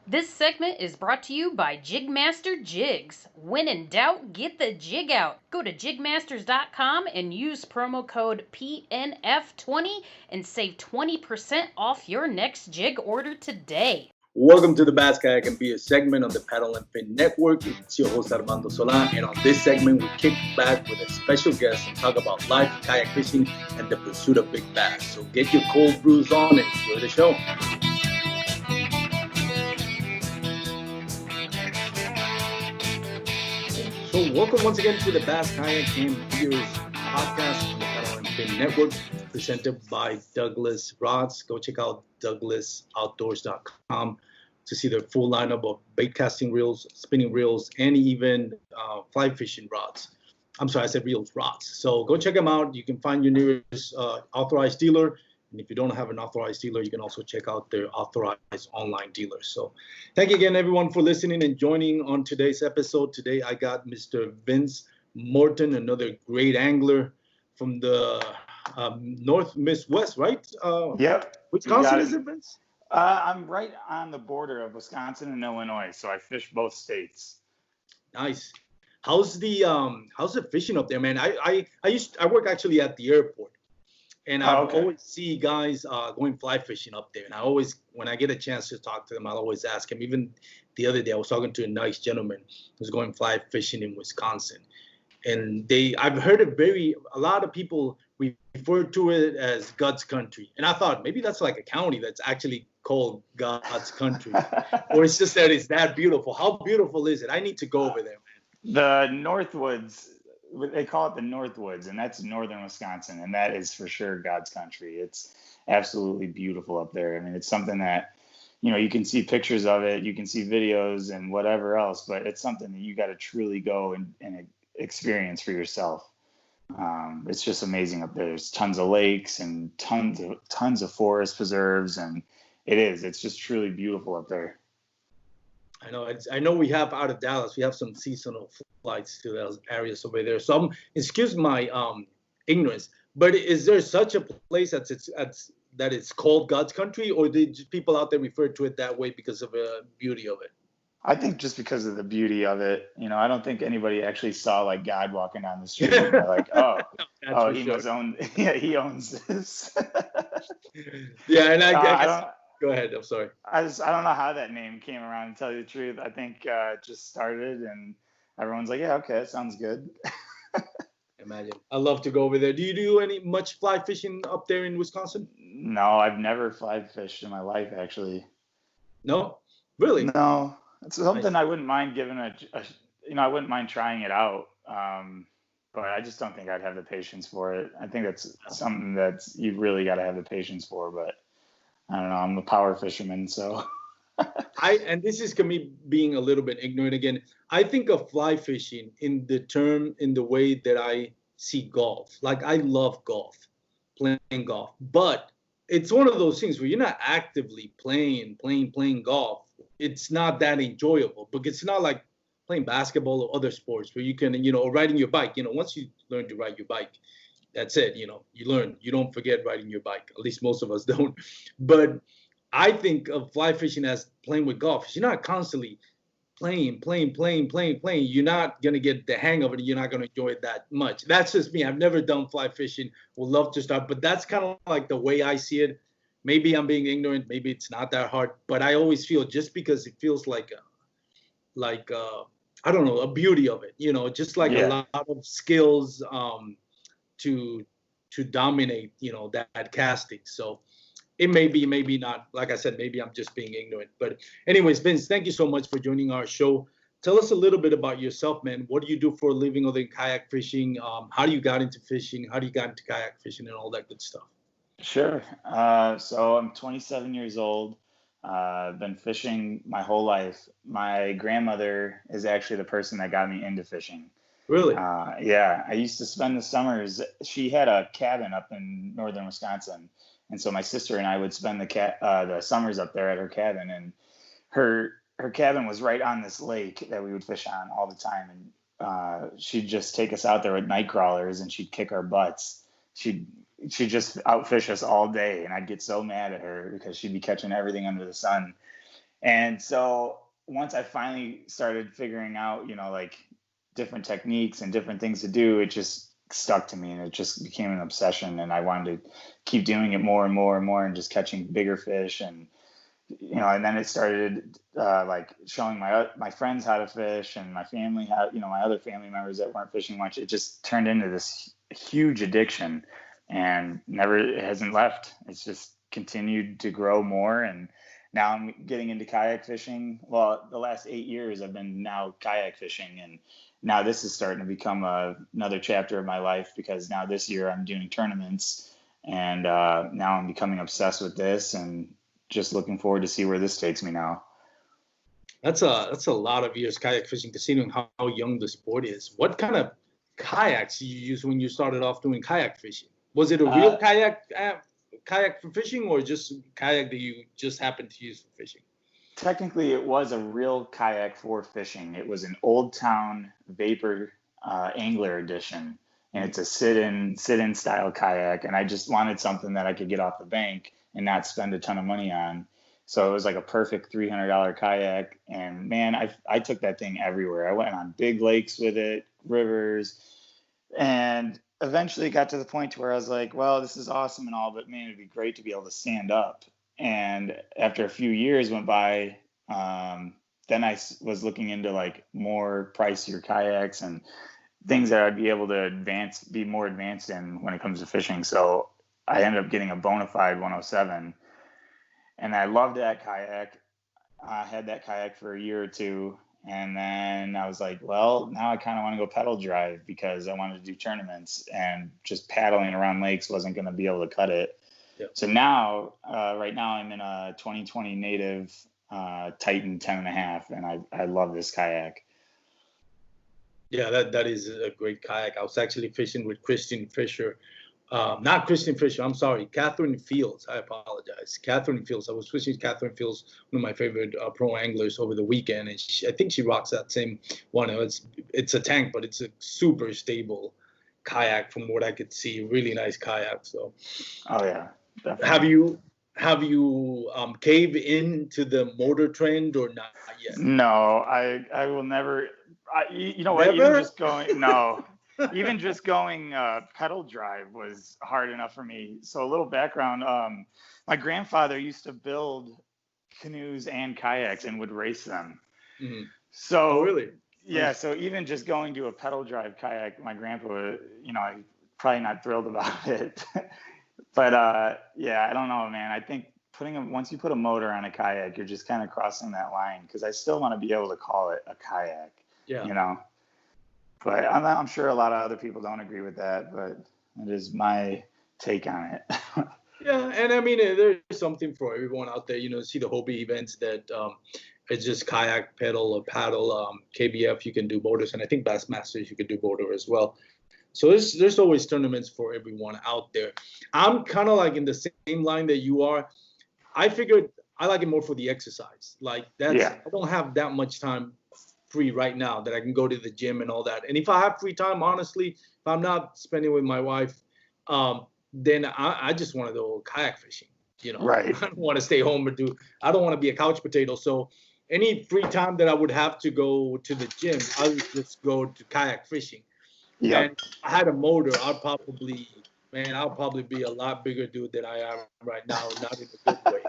This segment is brought to you by JigMasters Jigs. When in doubt, get the jig out. Go to JigMasters.com and use promo code PNF20 and save 20% off your next jig order today. Welcome to the Bass Kayak and Beer segment on the Paddle and Fin Network. It's your host Armando Sola, and on this segment we kick back with a special guest and talk about life, kayak fishing, and the pursuit of big bass. So get your cold brews on and enjoy the show. So welcome once again to the Bass Kayak and Beers podcast on the Paddle and Fin Network, presented by Douglas Rods. Go check out douglasoutdoors.com to see their full lineup of bait casting reels, spinning reels, and even fly fishing rods. I'm sorry, I said reels, rods. So go check them out. You can find your nearest authorized dealer. And if you don't have an authorized dealer, you can also check out their authorized online dealers. So thank you again, everyone, for listening and joining on today's episode. Today, I got Mr. Vince Morton, another great angler from the North Midwest, right? Yep. Wisconsin, is it, Vince? I'm right on the border of Wisconsin and Illinois, so I fish both states. Nice. How's the fishing up there, man? I work actually at the airport. And I always see guys going fly fishing up there. And I always, when I get a chance to talk to them, I'll always ask him. Even the other day, I was talking to a nice gentleman who's going fly fishing in Wisconsin. And I've heard a lot of people refer to it as God's country. And I thought maybe that's like a county that's actually called God's country. Or it's just that it's that beautiful. How beautiful is it? I need to go over there, man. The Northwoods. They call it the Northwoods, and that's northern Wisconsin, and that is for sure God's country. It's absolutely beautiful up there. I mean, it's something that, you can see pictures of it, you can see videos and whatever else, but it's something that you got to truly go and experience for yourself. It's just amazing up there. There's tons of lakes and tons of forest preserves, and it's just truly beautiful up there. I know we have out of Dallas, we have some seasonal flights to those areas over there. So excuse my ignorance, but is there such a place that it's called God's country, or did people out there refer to it that way because of the beauty of it? I think just because of the beauty of it. I don't think anybody actually saw like God walking down the street and they're like, he must own, he owns this. Yeah, and I guess. Go ahead. I'm sorry. I don't know how that name came around, to tell you the truth. I think it just started and everyone's like, yeah, okay, that sounds good. Imagine. I love to go over there. Do you do much fly fishing up there in Wisconsin? No, I've never fly fished in my life, actually. No? Really? No. It's something I wouldn't mind giving I wouldn't mind trying it out. But I just don't think I'd have the patience for it. I think that's something that you really got to have the patience for, but I don't know. I'm a power fisherman, so. And this is me being a little bit ignorant again. I think of fly fishing in the way that I see golf. Like, I love golf, playing golf, but it's one of those things where you're not actively playing golf. It's not that enjoyable, but it's not like playing basketball or other sports where you can, riding your bike. Once you learn to ride your bike, that's it. You learn. You don't forget riding your bike. At least most of us don't. But I think of fly fishing as playing with golf. You're not constantly playing. You're not going to get the hang of it. You're not going to enjoy it that much. That's just me. I've never done fly fishing. Would love to start. But that's kind of like the way I see it. Maybe I'm being ignorant. Maybe it's not that hard. But I always feel just because it feels like I don't know, a beauty of it. Just like a lot of skills to dominate, that casting. So it may be, maybe not. Like I said, maybe I'm just being ignorant. But anyways, Vince, thank you so much for joining our show. Tell us a little bit about yourself, man. What do you do for a living other than kayak fishing? How do you got into fishing? How do you got into kayak fishing and all that good stuff? Sure. So I'm 27 years old. I've been fishing my whole life. My grandmother is actually the person that got me into fishing. Really? Yeah, I used to spend the summers. She had a cabin up in northern Wisconsin, and so my sister and I would spend the summers up there at her cabin. And her cabin was right on this lake that we would fish on all the time. And she'd just take us out there with night crawlers, and she'd kick our butts. She'd just outfish us all day, and I'd get so mad at her because she'd be catching everything under the sun. And so once I finally started figuring out, like different techniques and different things to do, it just stuck to me, and it just became an obsession. And I wanted to keep doing it more and more and more, and just catching bigger fish. And, and then it started like showing my friends how to fish, and my family how, my other family members that weren't fishing much. It just turned into this huge addiction, and it hasn't left. It's just continued to grow more. And now I'm getting into kayak fishing. Well, the last 8 years I've been now kayak fishing, and now this is starting to become another chapter of my life, because now this year I'm doing tournaments, and now I'm becoming obsessed with this, and just looking forward to see where this takes me now. That's a lot of years kayak fishing, considering how young the sport is. What kind of kayaks did you use when you started off doing kayak fishing? Was it a real kayak for fishing, or just kayak that you just happened to use for fishing? Technically, it was a real kayak for fishing. It was an Old Town Vapor Angler edition, and it's a sit-in style kayak. And I just wanted something that I could get off the bank and not spend a ton of money on. So it was like a perfect $300 kayak. And man, I took that thing everywhere. I went on big lakes with it, rivers, and eventually got to the point where I was like, well, this is awesome and all, but man, it'd be great to be able to stand up. And after a few years went by, then I was looking into like more pricier kayaks and things that I'd be able to be more advanced in when it comes to fishing. So I ended up getting a bona fide 107, and I loved that kayak. I had that kayak for a year or two. And then I was like, well, now I kind of want to go pedal drive, because I wanted to do tournaments, and just paddling around lakes wasn't going to be able to cut it. Yep. So now, right now I'm in a 2020 native Titan 10.5, and I love this kayak. Yeah, that is a great kayak. I was actually fishing with Christian Fisher. Not Christian Fisher, I'm sorry, Catherine Fields. I apologize. Catherine Fields. I was fishing with Catherine Fields, one of my favorite pro anglers, over the weekend. And I think she rocks that same one. It's a tank, but it's a super stable kayak from what I could see. Really nice kayak. So, oh yeah, definitely. Have you caved into the motor trend or not yet? No, I will never. You know what? Never? Even just going pedal drive was hard enough for me. So a little background, my grandfather used to build canoes and kayaks and would race them. Mm-hmm. So really? Yeah, so even just going to a pedal drive kayak, my grandpa, probably not thrilled about it. But yeah, I don't know, man. I think once you put a motor on a kayak, you're just kind of crossing that line, because I still want to be able to call it a kayak. Yeah. But I'm sure a lot of other people don't agree with that, but it is my take on it. Yeah, and I mean, there's something for everyone out there. See the Hobie events that it's just kayak, pedal, or paddle. KBF, you can do motors, and I think Bassmasters, you can do motor as well. So there's always tournaments for everyone out there. I'm kind of like in the same line that you are. I figured I like it more for the exercise. Like I don't have that much time free right now that I can go to the gym and all that. And if I have free time, honestly, if I'm not spending with my wife, then I just want to go kayak fishing. Right. I don't want to stay home I don't want to be a couch potato. So any free time that I would have to go to the gym, I would just go to kayak fishing. Yeah. And if I had a motor, I'll probably be a lot bigger dude than I am right now, not in a good way,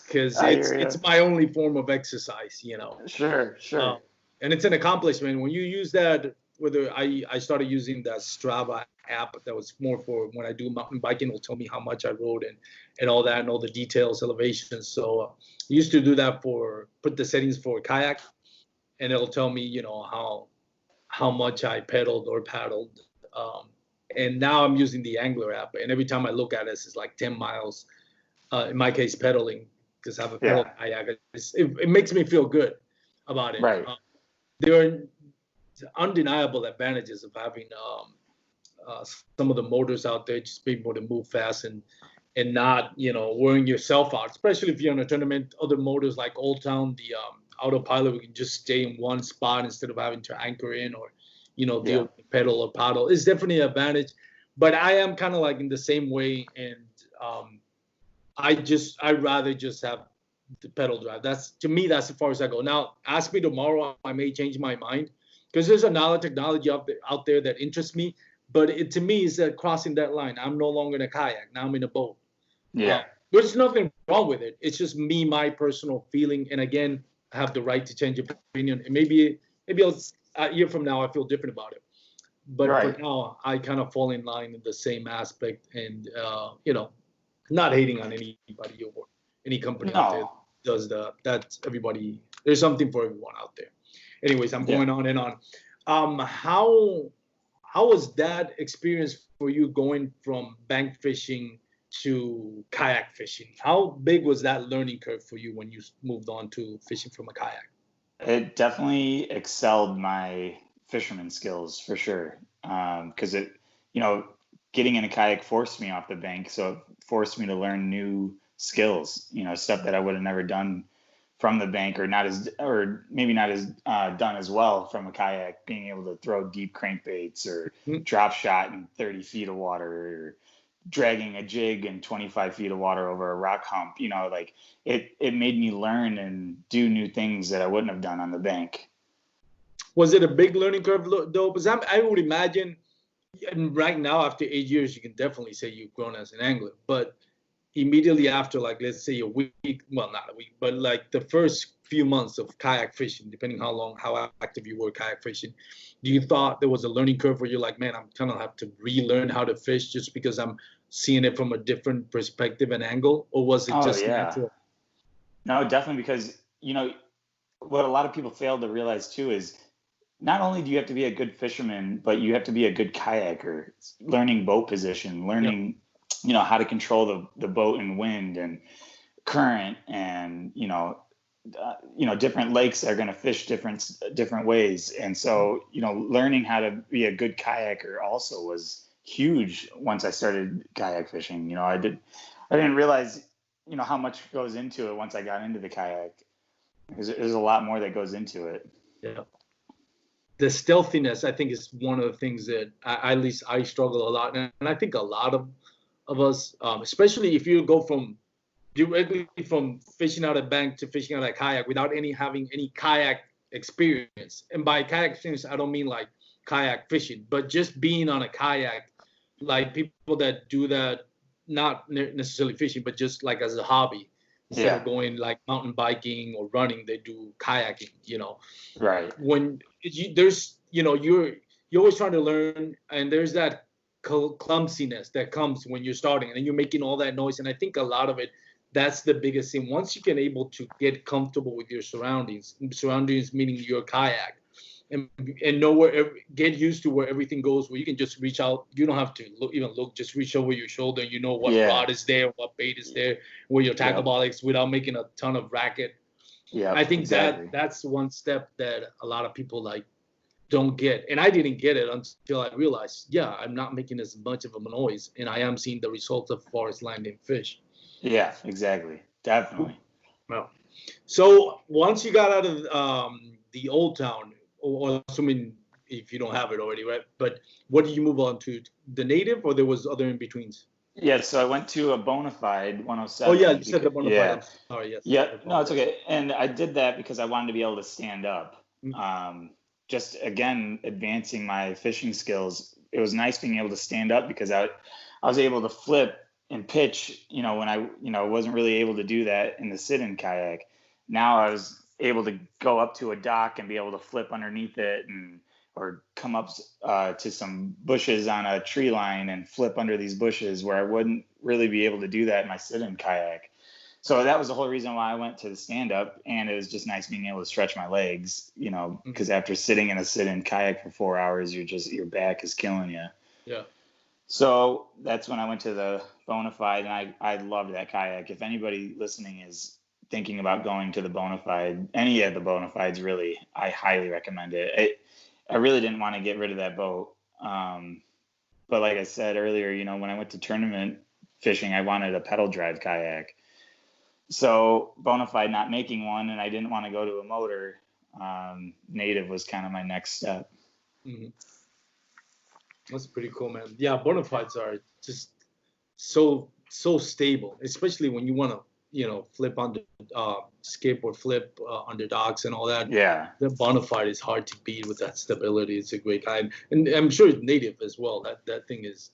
because it's my only form of exercise, Sure. And it's an accomplishment when you use that. Whether I started using that Strava app that was more for when I do mountain biking, it'll tell me how much I rode and all that, and all the details, elevations. So I used to do that put the settings for kayak, and it'll tell me, how much I pedaled or paddled. And now I'm using the Angler app, and every time I look at it, it's like 10 miles. In my case, pedaling, because I have a pedal kayak. It makes me feel good about it. Right. There are undeniable advantages of having some of the motors out there, just being able to move fast and not, wearing yourself out, especially if you're in a tournament. Other motors like Old Town, the autopilot, we can just stay in one spot instead of having to anchor in or, deal with pedal or paddle. It's definitely an advantage. But I am kind of like in the same way, and I'd rather just have the pedal drive. That's, to me, that's as far as I go. Now, ask me tomorrow, I may change my mind, because there's another technology out there that interests me. But to me, is crossing that line. I'm no longer in a kayak. Now I'm in a boat. Yeah. There's nothing wrong with it. It's just me, my personal feeling. And again, I have the right to change opinion. And maybe a year from now, I feel different about it. But Right. for now, I kind of fall in line in the same aspect, and not hating on anybody or any company out there No. does that. That's everybody. There's something for everyone out there. Anyways, I'm going on and on. How was that experience for you, going from bank fishing to kayak fishing? How big was that learning curve for you when you moved on to fishing from a kayak? It definitely excelled my fisherman skills for sure. Because getting in a kayak forced me off the bank, so it forced me to learn new skills. Stuff that I would have never done from the bank, or maybe not as done as well from a kayak. Being able to throw deep crankbaits, or drop shot in 30 feet of water, or dragging a jig in 25 feet of water over a rock hump. It made me learn and do new things that I wouldn't have done on the bank. Was it a big learning curve though? Because I would imagine, and right now after 8 years, you can definitely say you've grown as an angler. But immediately after, like, let's say a week, well, not a week, but like the first few months of kayak fishing, depending how active you were kayak fishing, do you thought there was a learning curve where you're like, man, I'm kind of have to relearn how to fish just because I'm seeing it from a different perspective and angle? Or was it just natural? No, definitely, because what a lot of people fail to realize too is, not only do you have to be a good fisherman, but you have to be a good kayaker. Learning boat position, learning how to control the boat and wind and current, and different lakes are going to fish different ways. And so learning how to be a good kayaker also was huge once I started kayak fishing. I didn't realize how much goes into it once I got into the kayak. There's a lot more that goes into it. Yeah. The stealthiness, I think, is one of the things that at least I struggle a lot, and I think a lot of us, especially if you go directly from fishing out a bank to fishing out a kayak without having any kayak experience. And by kayak experience, I don't mean like kayak fishing, but just being on a kayak, like people that do that, not necessarily fishing, but just like as a hobby. Instead of going like mountain biking or running, they do kayaking, Right. When you're always trying to learn, and there's that clumsiness that comes when you're starting, and then you're making all that noise. And I think a lot of it, that's the biggest thing. Once you can able to get comfortable with your surroundings meaning your kayak, and know get used to where everything goes, where you can just reach out. You don't have to look, just reach over your shoulder. What rod is there, what bait is there, where your tackle ball is, without making a ton of racket. Yeah, I think exactly. That's one step that a lot of people don't get. And I didn't get it until I realized, I'm not making as much of a noise, and I am seeing the results of forest landing fish. Yeah, exactly. Definitely. Well, so once you got out of the old town, or assuming if you don't have it already, right? But what did you move on to? The native, or there was other in-betweens? Yeah, so I went to a Bonafide 107. Oh, yeah, you said the Bonafide. Yeah. Sorry, yes. Yeah, no, it's okay. And I did that because I wanted to be able to stand up. Just, again, advancing my fishing skills. It was nice being able to stand up, because I was able to flip and pitch, when I, wasn't really able to do that in the sit-in kayak. Now I was able to go up to a dock and be able to flip underneath it, or come up to some bushes on a tree line and flip under these bushes, where I wouldn't really be able to do that in my sit-in kayak. So that was the whole reason why I went to the stand-up, and it was just nice being able to stretch my legs, because after sitting in a sit-in kayak for 4 hours, your back is killing you. Yeah. So that's when I went to the Bonafide, and I loved that kayak. If anybody listening is thinking about going to the Bonafide, any of the Bonafides really, I highly recommend it. I really didn't want to get rid of that boat. But like I said earlier, when I went to tournament fishing, I wanted a pedal drive kayak. So Bonafide not making one, and I didn't want to go to a motor, native was kind of my next step. Mm-hmm. That's pretty cool, man. Yeah, Bonafides are just so stable, especially when you want to flip on the skip or flip under docks and all that. Yeah. The Bonafide is hard to beat with that stability. It's a great kayak, and I'm sure it's native as well. That thing is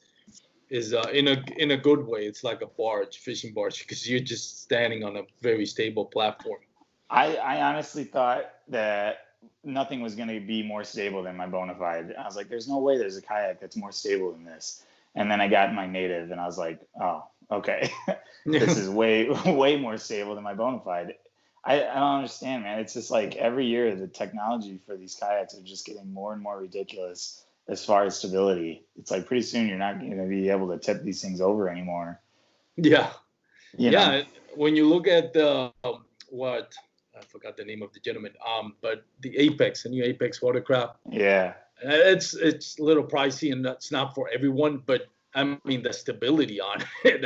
in a good way. It's like a fishing barge, because you're just standing on a very stable platform. I honestly thought that nothing was going to be more stable than my Bonafide. I was like, there's no way there's a kayak that's more stable than this. And then I got my native, and I was like, oh, okay. This is way more stable than my Bonafide. I don't understand, man. It's just like every year the technology for these kayaks are just getting more and more ridiculous as far as stability. It's like pretty soon you're not going to be able to tip these things over anymore. Yeah. You know? Yeah. When you look at the I forgot the name of the gentleman, but the new Apex watercraft. Yeah. It's a little pricey, and that's not for everyone, but I mean, the stability on it,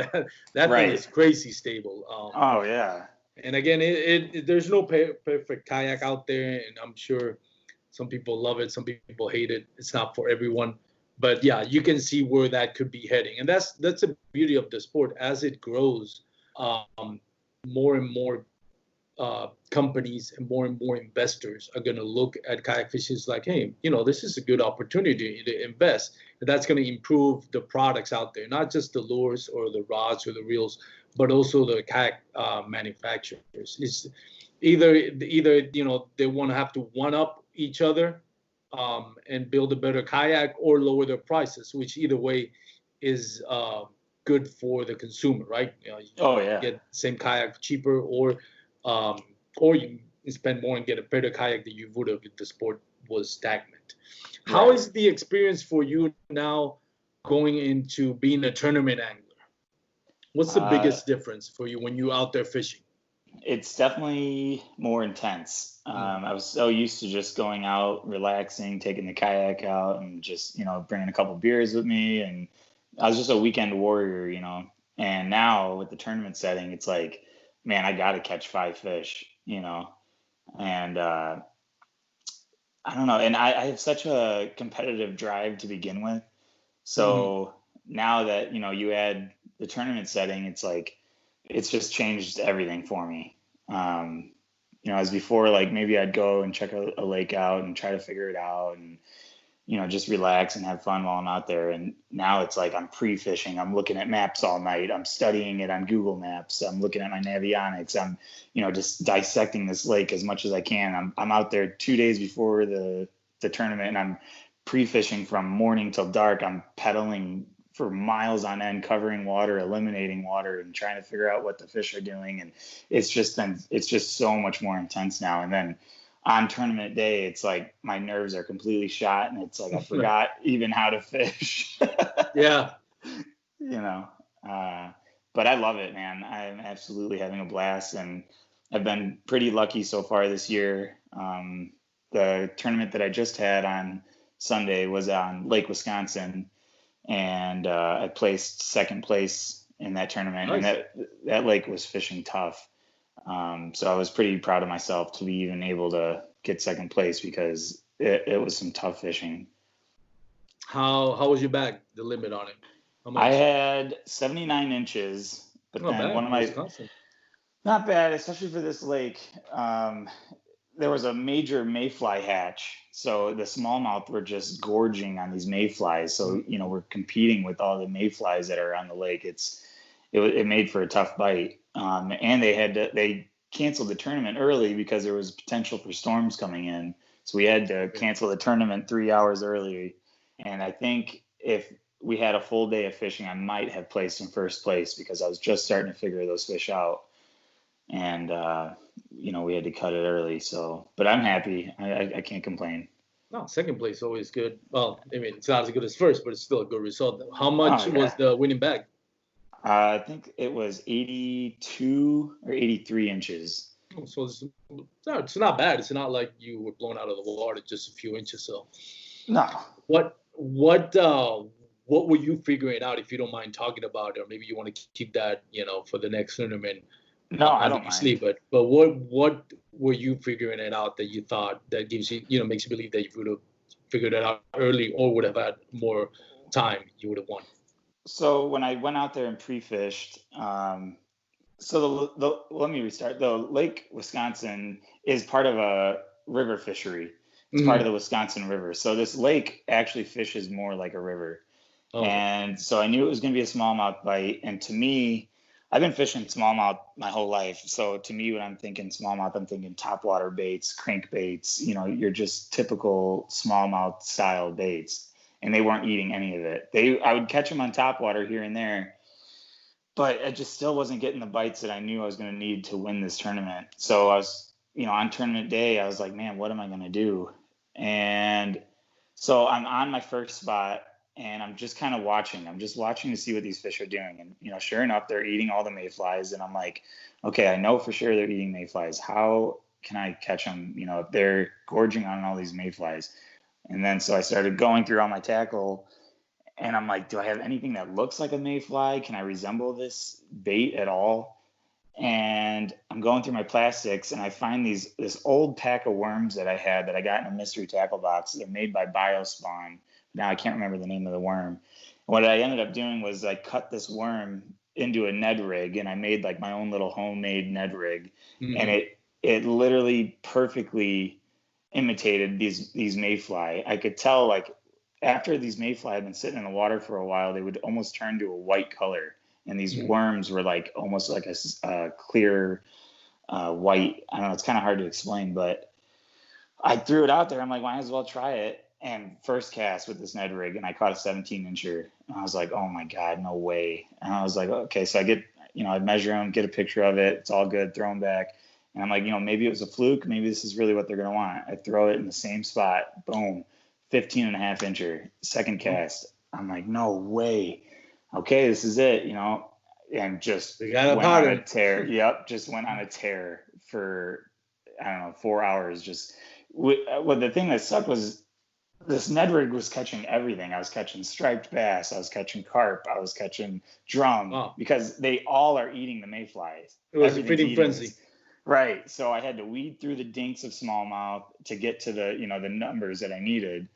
that Right. thing is crazy stable. Oh yeah. And again, there's no perfect kayak out there, and I'm sure some people love it, some people hate it. It's not for everyone, but yeah, you can see where that could be heading, and that's the beauty of the sport. As it grows, more and more companies and more investors are going to look at kayak fishing like, hey, this is a good opportunity to invest. And that's going to improve the products out there, not just the lures or the rods or the reels, but also the kayak manufacturers. It's either they want to have to one up each other and build a better kayak, or lower their prices, which either way is good for the consumer, right? You get the same kayak cheaper, or you spend more and get a better kayak than you would have if the sport was stagnant. Right. How is the experience for you now going into being a tournament angler? What's the biggest difference for you when you're out there fishing? It's definitely more intense. I was so used to just going out, relaxing, taking the kayak out, and just, bringing a couple beers with me. And I was just a weekend warrior, And now with the tournament setting, it's like, man, I got to catch 5 fish, and I don't know. And I have such a competitive drive to begin with. So now that, you add the tournament setting, it's like, it's just changed everything for me. As before, like maybe I'd go and check a lake out and try to figure it out, and just relax and have fun while I'm out there. And now it's like I'm pre-fishing. I'm looking at maps all night. I'm studying it on Google Maps. I'm looking at my Navionics. I'm, just dissecting this lake as much as I can. I'm out there 2 days before the tournament, and I'm pre-fishing from morning till dark. I'm pedaling for miles on end, covering water, eliminating water, and trying to figure out what the fish are doing. And it's just so much more intense now. And then on tournament day, it's like my nerves are completely shot, and it's like I forgot even how to fish. Yeah. But I love it, man. I'm absolutely having a blast, and I've been pretty lucky so far this year. The tournament that I just had on Sunday was on Lake Wisconsin, and I placed second place in that tournament. Nice. And that lake was fishing tough. So I was pretty proud of myself to be even able to get second place, because it was some tough fishing. How was your bag, the limit on it? How much? I had 79 inches, but not then bad. One of my, not bad, especially for this lake. There was a major mayfly hatch. So the smallmouth were just gorging on these mayflies. So, we're competing with all the mayflies that are on the lake. It made for a tough bite. And they canceled the tournament early because there was potential for storms coming in. So we had to cancel the tournament 3 hours early. And I think if we had a full day of fishing, I might have placed in first place, because I was just starting to figure those fish out. And, we had to cut it early. So, but I'm happy. I can't complain. No, second place is always good. Well, I mean, it's not as good as first, but it's still a good result. How much was the winning bag? I think it was 82 or 83 inches. Oh, so it's not bad. It's not like you were blown out of the water just a few inches. So, no. What were you figuring out, if you don't mind talking about it, or maybe you want to keep that, for the next tournament? No, I don't mind. But what were you figuring it out that you thought that gives you, makes you believe that you would have figured it out early, or would have had more time, you would have won? So when I went out there and pre-fished, So let me restart. The Lake Wisconsin is part of a river fishery. It's part of Mm-hmm. the Wisconsin River. So this lake actually fishes more like a river. Okay. And so I knew it was going to be a smallmouth bite. And to me, I've been fishing smallmouth my whole life. So to me, when I'm thinking smallmouth, I'm thinking topwater baits, crankbaits, you're just typical smallmouth style baits. And they weren't eating any of it. I would catch them on topwater here and there, but I just still wasn't getting the bites that I knew I was going to need to win this tournament. So I was, on tournament day, I was like, man, what am I going to do? And so I'm on my first spot and I'm just kind of watching. I'm just watching to see what these fish are doing. And, sure enough, they're eating all the mayflies. And I'm like, okay, I know for sure they're eating mayflies. How can I catch them? If they're gorging on all these mayflies. And then so I started going through all my tackle and I'm like, do I have anything that looks like a mayfly? Can I resemble this bait at all? And I'm going through my plastics and I find this old pack of worms that I had that I got in a mystery tackle box. They're made by Biospawn. Now I can't remember the name of the worm. What I ended up doing was I cut this worm into a Ned rig and I made like my own little homemade Ned rig. And Mm-hmm. it literally perfectly imitated these mayfly. I could tell like after these mayfly had been sitting in the water for a while, they would almost turn to a white color. And these Mm-hmm. worms were like almost like a clear white. I don't know. It's kind of hard to explain, but I threw it out there. I'm like, might as well try it. And first cast with this Ned rig, and I caught a 17 incher. And I was like, oh my God, no way. And I was like, okay. So I get, I measure them, get a picture of it. It's all good. Throw them back. And I'm like, maybe it was a fluke. Maybe this is really what they're going to want. I throw it in the same spot. Boom. 15 and a half incher. Second cast. I'm like, no way. Okay, this is it, and just They got a went on a pattern. tear. Yep. Just went on a tear for, I don't know, 4 hours. Just what the thing that sucked was this Ned rig was catching everything. I was catching striped bass, I was catching carp, I was catching drum Wow. because they all are eating the mayflies. It was a Everything's feeding eating frenzy. this. Right. So I had to weed through the dinks of smallmouth to get to the numbers that I needed.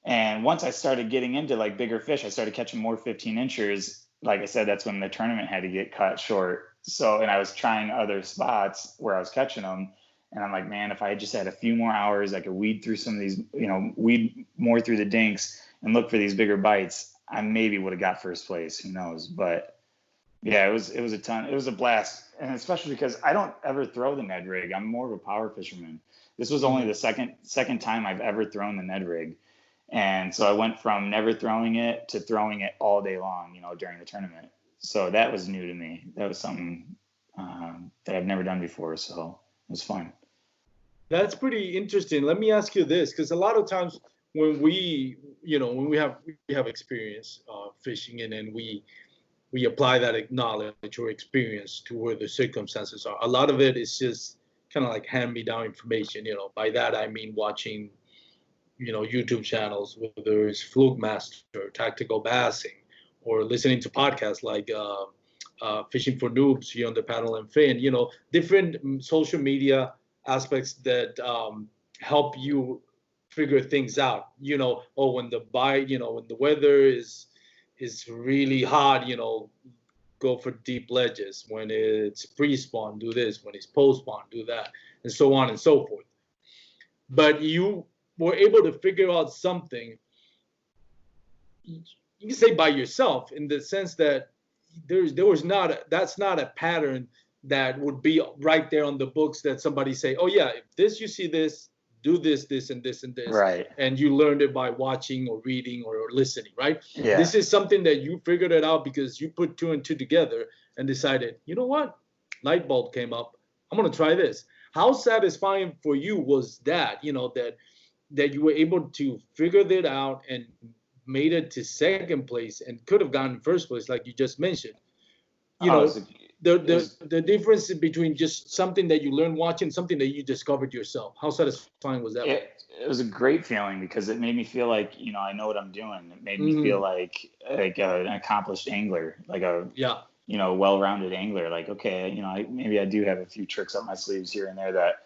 And once I started getting into like bigger fish, I started catching more 15 inchers. Like I said, that's when the tournament had to get cut short. So, and I was trying other spots where I was catching them. And I'm like, man, if I just had a few more hours, I could weed through some of these, weed more through the dinks and look for these bigger bites. I maybe would have got first place. Who knows? But yeah, it was a ton. It was a blast. And especially because I don't ever throw the Ned rig. I'm more of a power fisherman. This was only Mm-hmm. the second time I've ever thrown the Ned rig. And so I went from never throwing it to throwing it all day long, during the tournament. So that was new to me. That was something that I've never done before. So it was fun. That's pretty interesting. Let me ask you this, because a lot of times when when we have experience fishing and we apply that knowledge or experience to where the circumstances are, a lot of it is just kind of like hand-me-down information. By that I mean watching YouTube channels, whether it's Fluke Master, Tactical Bassing, or listening to podcasts like Fishing for Noobs here on the Paddle and Fin. Different social media aspects that help you figure things out. When the bite, when the weather is really hot, go for deep ledges. When it's pre-spawn, do this. When it's post-spawn, do that, and so on and so forth. But you were able to figure out something, you can say by yourself, in the sense that that's not a pattern that would be right there on the books that somebody say, oh yeah, if this, you see this, do this, this, and this, and this. Right. And you learned it by watching or reading or listening, right? Yeah. This is something that you figured it out because you put two and two together and decided, you know what? Light bulb came up. I'm going to try this. How satisfying for you was that, that you were able to figure that out and made it to second place and could have gotten first place, like you just mentioned. The difference between just something that you learned watching, something that you discovered yourself. How satisfying was that? It was a great feeling because it made me feel like, I know what I'm doing. It made me feel like an accomplished angler, like a well-rounded angler. Like, okay, maybe I do have a few tricks up my sleeves here and there that,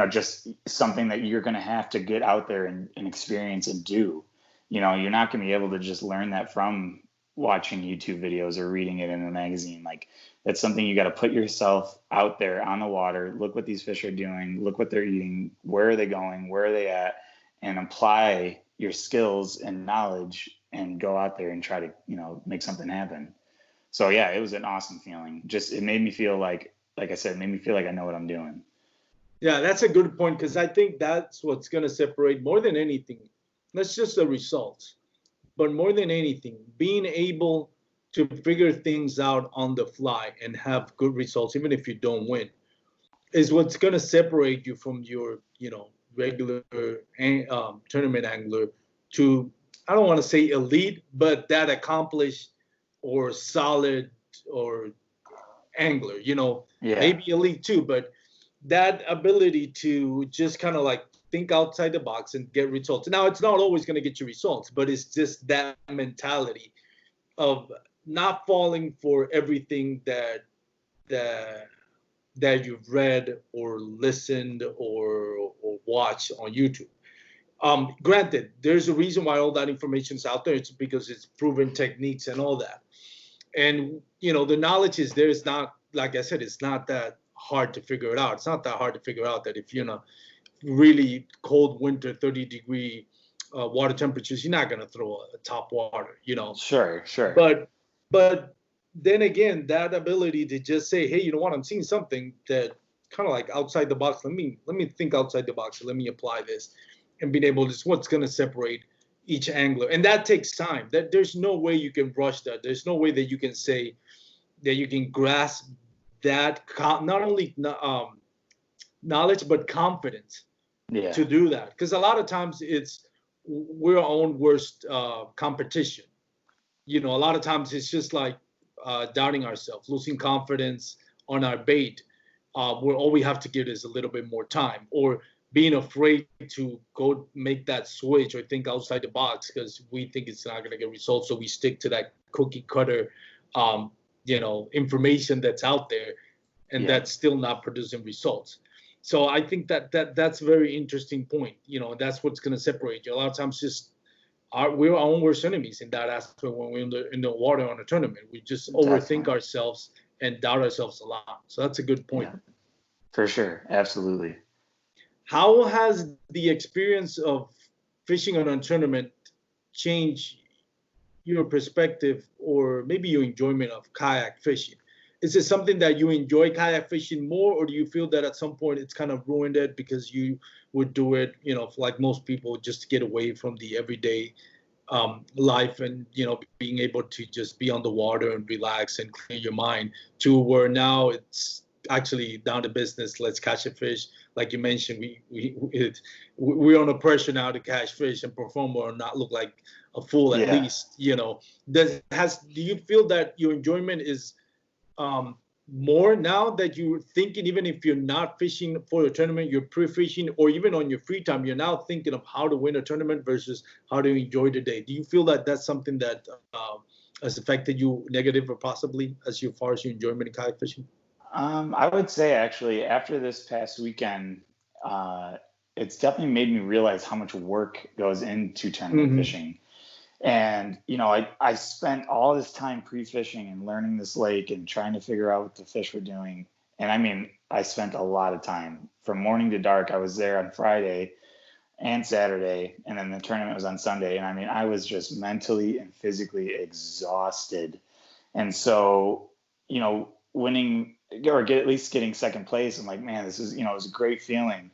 just something that you're going to have to get out there and experience and do. You're not going to be able to just learn that from watching YouTube videos or reading it in a magazine. Like, that's something you got to put yourself out there on the water. Look what these fish are doing. Look what they're eating. Where are they going? Where are they at? And apply your skills and knowledge and go out there and try to, make something happen. So yeah, it was an awesome feeling. Just, it made me feel like I said, it made me feel like I know what I'm doing. Yeah, that's a good point, because I think that's what's going to separate more than anything. That's just the results. But more than anything, being able to figure things out on the fly and have good results, even if you don't win, is what's going to separate you from your, regular tournament angler to, I don't want to say elite, but that accomplished or solid or angler, maybe elite too, but that ability to just kind of like think outside the box and get results. Now, it's not always going to get you results, but it's just that mentality of not falling for everything that you've read or listened or watched on YouTube. Granted, there's a reason why all that information is out there. It's because it's proven techniques and all that. And, the knowledge is there. It's not, like I said, it's not that hard to figure it out. It's not that hard to figure out that if you're in a really cold winter, 30-degree water temperatures, you're not going to throw a top water, Sure. But then again, that ability to just say, hey, you know what, I'm seeing something that kind of like outside the box. Let me think outside the box. Let me apply this, and being able to, it's what's going to separate each angler. And that takes time. That there's no way you can rush that. There's no way that you can say that you can grasp that, not only knowledge, but confidence to do that. Because a lot of times we're our own worst competition. A lot of times it's just like doubting ourselves, losing confidence on our bait, where all we have to give is a little bit more time, or being afraid to go make that switch or think outside the box because we think it's not going to get results. So we stick to that cookie cutter, information that's out there, and that's still not producing results. So I think that's a very interesting point. That's what's going to separate you. A lot of times we're our own worst enemies in that aspect when we're in the water on a tournament. We just overthink ourselves and doubt ourselves a lot. So that's a good point. Yeah, for sure. Absolutely. How has the experience of fishing on a tournament changed your perspective or maybe your enjoyment of kayak fishing? Is it something that you enjoy kayak fishing more, or do you feel that at some point it's kind of ruined it because you would do it, like most people, just to get away from the everyday life and, being able to just be on the water and relax and clear your mind, to where now it's actually down to business. Let's catch a fish. Like you mentioned, we're under pressure now to catch fish and perform or not look like a fool at least. Do you feel that your enjoyment is more now that you're thinking, even if you're not fishing for a tournament, you're pre-fishing, or even on your free time, you're now thinking of how to win a tournament versus how to enjoy the day? Do you feel that that's something that has affected you negative or possibly as far as your enjoyment in kayak fishing? I would say actually after this past weekend, it's definitely made me realize how much work goes into tournament fishing. And, I spent all this time pre-fishing and learning this lake and trying to figure out what the fish were doing. And I mean, I spent a lot of time from morning to dark. I was there on Friday and Saturday, and then the tournament was on Sunday. And I mean, I was just mentally and physically exhausted. And so, winning or at least getting second place, I'm like, man, this is, it was a great feeling.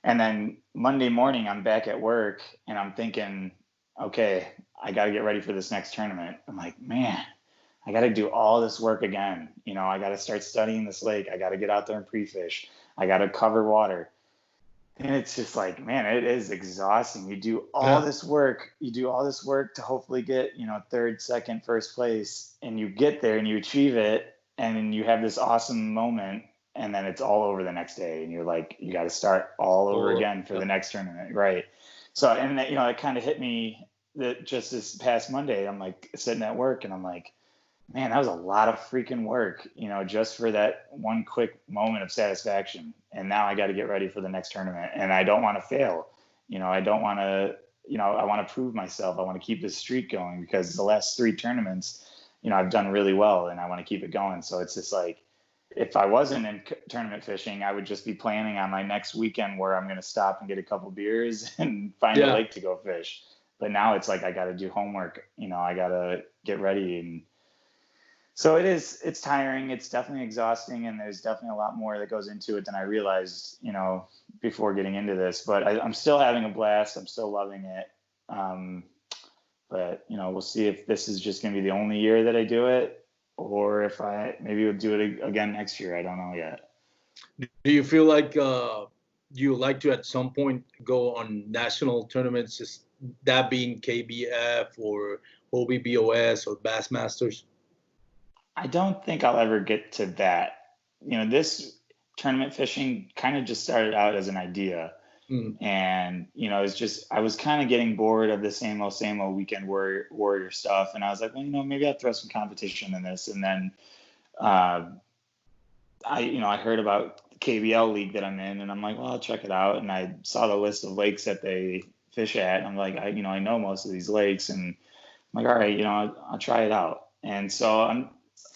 And then Monday morning, I'm back at work and I'm thinking, okay, I got to get ready for this next tournament. I'm like, man, I got to do all this work again. I got to start studying this lake. I got to get out there and pre-fish. I got to cover water. And it's just like, man, it is exhausting. You do all this work. You do all this work to hopefully get, third, second, first place. And you get there and you achieve it. And you have this awesome moment. And then it's all over the next day. And you're like, you got to start all over again for the next tournament. Right. So, and that, it kind of hit me that just this past Monday, I'm like sitting at work and I'm like, man, that was a lot of freaking work, just for that one quick moment of satisfaction. And now I got to get ready for the next tournament, and I don't want to fail. I don't want to, I want to prove myself. I want to keep this streak going because the last 3 tournaments, I've done really well and I want to keep it going. So it's just like, if I wasn't in tournament fishing, I would just be planning on my next weekend where I'm going to stop and get a couple beers and find a lake to go fish. But now it's like, I got to do homework, I got to get ready. And so it's tiring. It's definitely exhausting. And there's definitely a lot more that goes into it than I realized, before getting into this, but I'm still having a blast. I'm still loving it. But we'll see if this is just going to be the only year that I do it, or if I maybe would do it again next year. I don't know yet. Do you feel like you would like to at some point go on national tournaments, just that being KBF or OBBOS or Bassmasters? I don't think I'll ever get to that. This tournament fishing kind of just started out as an idea. And, it's just, I was kind of getting bored of the same old weekend warrior stuff. And I was like, well, maybe I'll throw some competition in this. And then I heard about the KBL league that I'm in, and I'm like, well, I'll check it out. And I saw the list of lakes that they fish at. And I'm like, I know most of these lakes, and I'm like, all right, I'll try it out. And so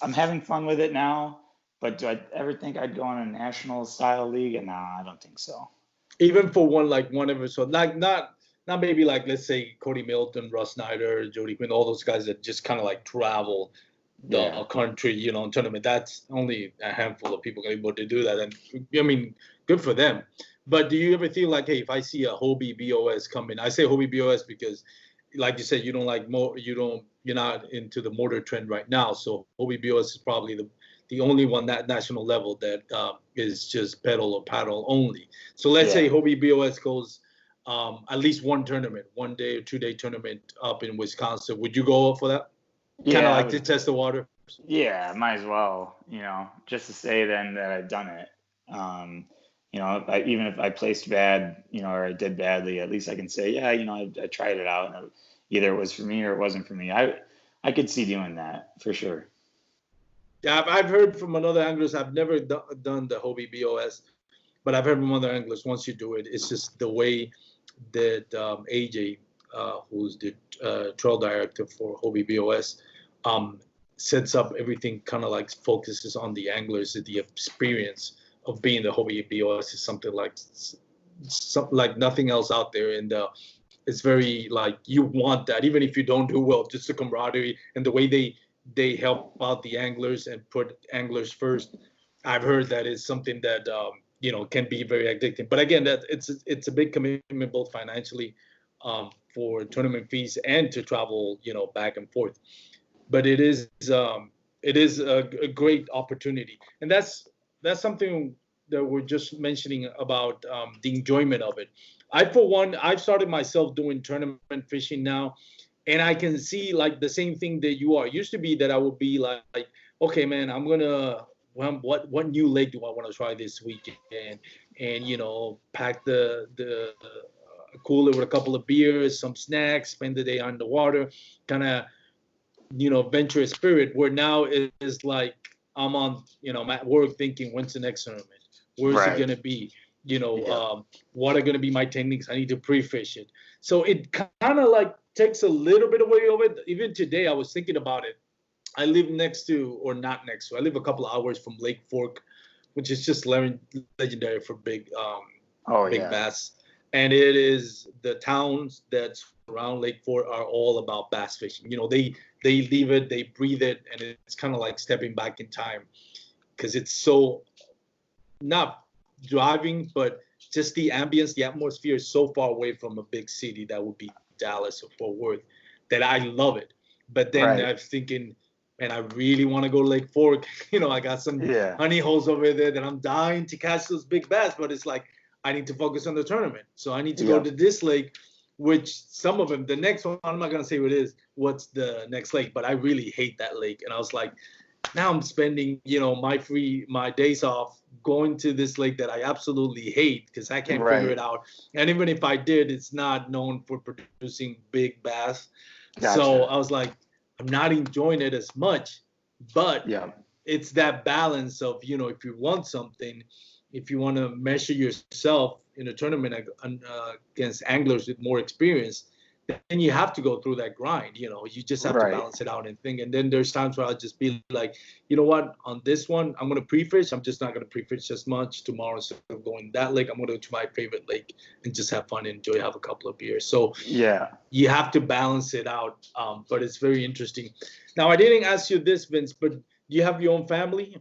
I'm having fun with it now. But do I ever think I'd go on a national style league? No, I don't think so. Even for one episode, like not maybe like, let's say Cody Milton, Russ Snyder, Jody Quinn, all those guys that just kind of like travel the country, in tournament. That's only a handful of people able to do that, and I mean, good for them. But do you ever feel like, hey, if I see a Hobie BOS come in, I say Hobie BOS because, like you said, you're not into the motor trend right now, so Hobie BOS is probably the only one that national level that is just pedal or paddle only. So let's say Hobie BOS goes at least one tournament, 1 day or 2 day tournament up in Wisconsin. Would you go up for that? Kind of like to test the water? Yeah, might as well, just to say then that I've done it. Even if I placed bad, or I did badly, at least I can say, I tried it out. And either it was for me or it wasn't for me. I could see doing that for sure. Yeah, I've heard from another anglers. I've never done the Hobie BOS, but I've heard from other anglers, once you do it, it's just the way that AJ, who's the trail director for Hobie BOS, sets up everything, kind of like focuses on the anglers. The experience of being the Hobie BOS is something like nothing else out there. And it's very like, you want that, even if you don't do well, just the camaraderie and the way they help out the anglers and put anglers first. I've heard that is something that can be very addicting. But again, that it's a big commitment, both financially for tournament fees and to travel back and forth. But it is a great opportunity, and that's something that we're just mentioning about the enjoyment of it. I've started myself doing tournament fishing now. And I can see like the same thing that you are. It used to be that I would be like, okay, man, what new lake do I want to try this weekend? And pack the cooler with a couple of beers, some snacks, spend the day on the water, kind of, adventurous spirit. Where now it is like I'm on, I'm at work thinking, when's the next tournament? Where's it gonna be? What are gonna be my techniques? I need to pre-fish it. So it kind of like takes a little bit away of it. Even today, I was thinking about it. I live I live a couple of hours from Lake Fork, which is just legendary for big bass. And it is, the towns that surround Lake Fork are all about bass fishing. They leave it, they breathe it, and it's kind of like stepping back in time, because it's so, not driving, but just the ambience, the atmosphere is so far away from a big city that would be Dallas or Fort Worth, that I love it. But then I was thinking, man, I really want to go to Lake Fork. I got some honey holes over there that I'm dying to catch those big bass, but it's like, I need to focus on the tournament. So I need to go to this lake, which some of them, the next one, I'm not going to say what's the next lake, but I really hate that lake. And I was like, now I'm spending, my days off going to this lake that I absolutely hate because I can't figure it out. And even if I did, it's not known for producing big bass. Gotcha. So I was like, I'm not enjoying it as much, but it's that balance of, if you want something, if you want to measure yourself in a tournament against anglers with more experience, then you have to go through that grind. You just have to Right. balance it out and think. And then there's times where I'll just be like, you know what, on this one, I'm going to pre-fish. I'm just not going to pre-fish as much tomorrow. Instead of going that lake, I'm going to go to my favorite lake and just have fun and enjoy, have a couple of beers. So Yeah. you have to balance it out. But it's very interesting. Now, I didn't ask you this, Vince, but do you have your own family,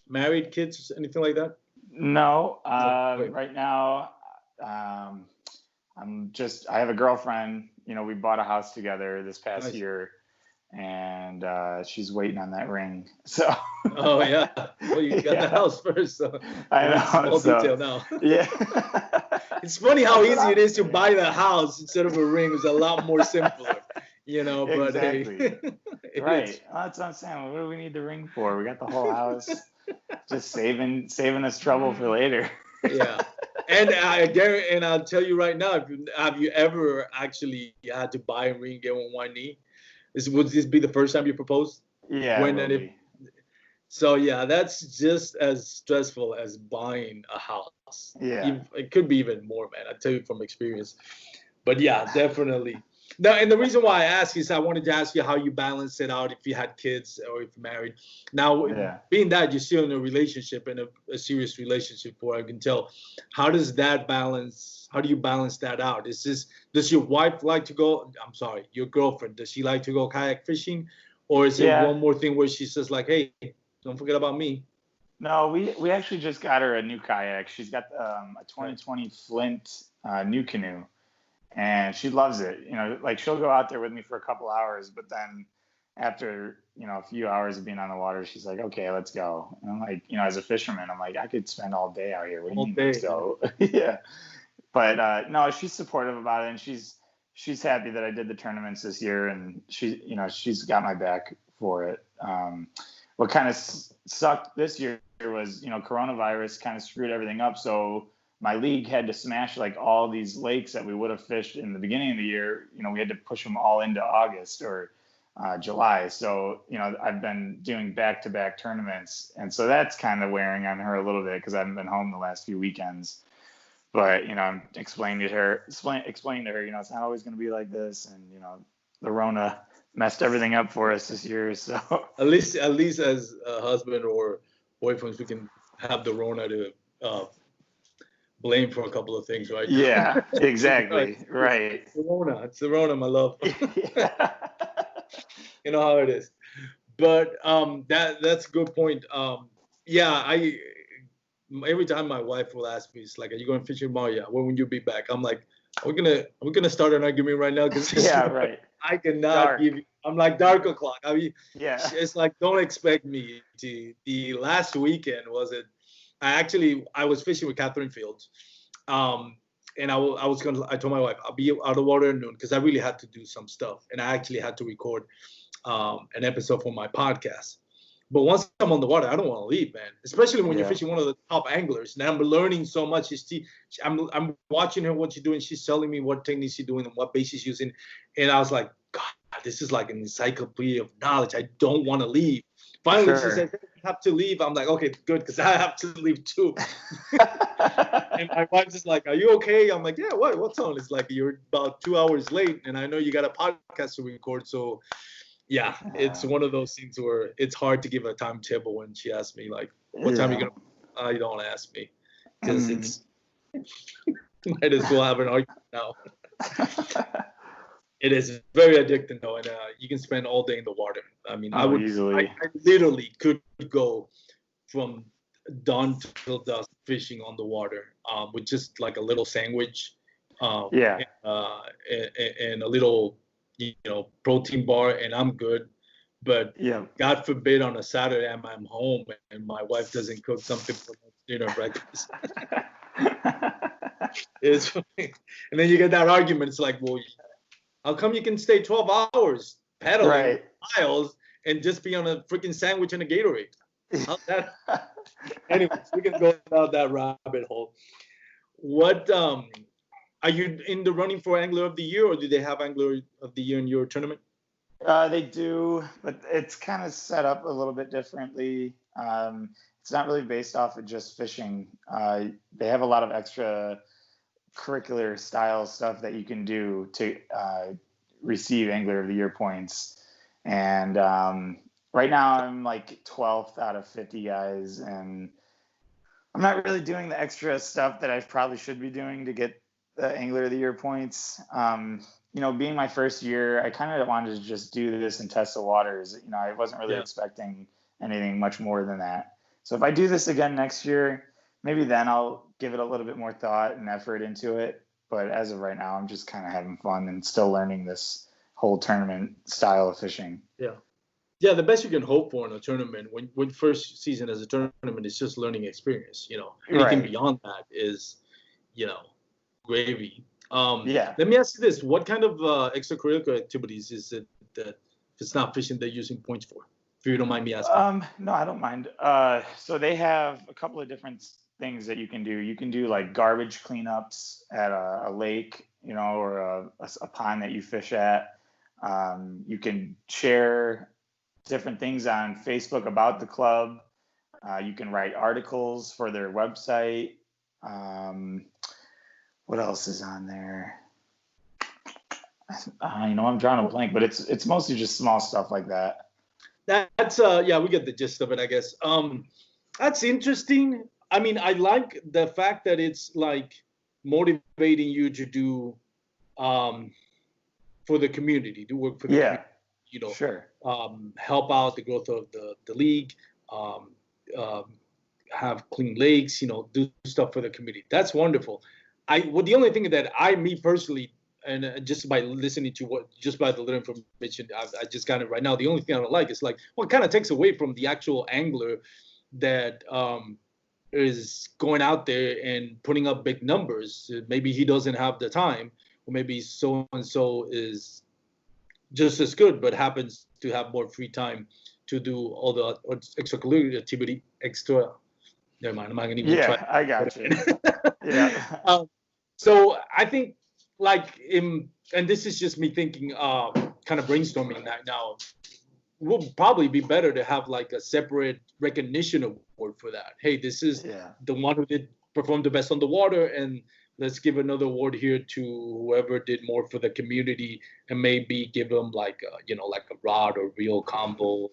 married, kids, anything like that? No, Right. right now, I have a girlfriend. We bought a house together this past Nice. year, and she's waiting on that ring. So. Oh yeah. Well, you got the house first. So I know. Small detail now. Yeah. It's funny how easy it is to buy the house instead of a ring. It's a lot more simpler, But Exactly. hey, Right. Well, that's what I'm saying. What do we need the ring for? We got the whole house. Just saving us trouble for later. Yeah. And I guarantee, and I'll tell you right now, have you ever actually had to buy a ring, get on one knee? Would this be the first time you proposed? Yeah. When and if? So yeah, that's just as stressful as buying a house. Yeah. It could be even more, man. I tell you from experience. But yeah, definitely. Now, and the reason why I ask is I wanted to ask you how you balance it out if you had kids or if you're married. Now, being that you're still in a relationship, in a serious relationship, where I can tell, how does that balance? How do you balance that out? Does your wife like to go? I'm sorry, your girlfriend, does she like to go kayak fishing, or is it one more thing where she says like, hey, don't forget about me? No, we actually just got her a new kayak. She's got a 2020 Flint new canoe. And she loves it. Like she'll go out there with me for a couple hours, but then after, a few hours of being on the water, she's like, okay, let's go. And I'm like, as a fisherman, I'm like, I could spend all day out here. What do you mean, let's go? Yeah. But no, she's supportive about it, and she's happy that I did the tournaments this year, and she's got my back for it. What kind of sucked this year was, coronavirus kind of screwed everything up. So my league had to smash like all these lakes that we would have fished in the beginning of the year. We had to push them all into August or July. So, I've been doing back-to-back tournaments. And so that's kind of wearing on her a little bit because I haven't been home the last few weekends. But, I'm explaining to her, it's not always going to be like this. And, the Rona messed everything up for us this year. So at least as a husband or boyfriends, we can have the Rona to blame for a couple of things, right? Yeah, exactly. Right. It's the Rona, my love. You know how it is. But that's a good point. Every time my wife will ask me, it's like, are you going fishing tomorrow? Yeah. When will you be back? I'm like, are we gonna start an argument right now? Because right. I cannot give you. I'm like dark o'clock. I mean, it's like, don't expect me to. The last weekend I was fishing with Catherine Fields, and I told my wife I'll be out of water at noon because I really had to do some stuff, and I actually had to record an episode for my podcast. But once I'm on the water, I don't want to leave, man. Especially when you're fishing one of the top anglers, and I'm learning so much. I'm watching her what she's doing. She's telling me what techniques she's doing and what bait she's using, and I was like, God, this is like an encyclopedia of knowledge. I don't want to leave. Finally, she said, "You have to leave." I'm like, okay, good, because I have to leave too. And my wife's just like, "Are you okay?" I'm like, "Yeah, what's on?" It's like, you're about 2 hours late, and I know you got a podcast to record, so. Yeah, it's one of those things where it's hard to give a timetable when she asks me, like, what time are you going to, you don't ask me, because it's, might as well have an argument now. It is very addicting, though, and you can spend all day in the water. I mean, I literally could go from dawn till dusk fishing on the water with just like a little sandwich and a little protein bar, and I'm good. But God forbid on a Saturday I'm home and my wife doesn't cook something for dinner or breakfast. It's funny. And then you get that argument. It's like, well, how come you can stay 12 hours paddling miles and just be on a freaking sandwich and a Gatorade? How's that? Anyways, we can go down that rabbit hole. What are you in the running for Angler of the Year, or do they have Angler of the Year in your tournament? They do, but it's kind of set up a little bit differently. It's not really based off of just fishing. They have a lot of extra curricular style stuff that you can do to receive Angler of the Year points. And right now I'm like 12th out of 50 guys, and I'm not really doing the extra stuff that I probably should be doing to get the Angler of the Year points. Being my first year, I kind of wanted to just do this and test the waters. I wasn't really expecting anything much more than that. So if I do this again next year, maybe then I'll give it a little bit more thought and effort into it. But as of right now, I'm just kind of having fun and still learning this whole tournament style of fishing. Yeah, the best you can hope for in a tournament, when first season as a tournament, is just learning experience. Anything beyond that is, gravy. Let me ask you this: what kind of extracurricular activities is it that, if it's not fishing, they're using points for? If you don't mind me asking. No, I don't mind. So they have a couple of different things that you can do. You can do like garbage cleanups at a lake, or a pond that you fish at. You can share different things on Facebook about the club. You can write articles for their website. What else is on there? I'm drawing a blank, but it's mostly just small stuff like that. That's we get the gist of it, I guess. That's interesting. I mean, I like the fact that it's like motivating you to do for the community, to work for the community. Sure. Help out the growth of the league, have clean lakes, do stuff for the community. That's wonderful. The only thing that me personally, and just by listening to just by the little information I just got it right now, the only thing I don't like is like, well, it kind of takes away from the actual angler that is going out there and putting up big numbers. Maybe he doesn't have the time, or maybe so and so is just as good, but happens to have more free time to do all the extracurricular activity. Never mind, I'm not gonna even try. Yeah, I got you. So I think, and this is just me thinking, kind of brainstorming that now, would probably be better to have like a separate recognition award for that. Hey, this is the one who did perform the best on the water, and let's give another award here to whoever did more for the community, and maybe give them like a rod or reel combo,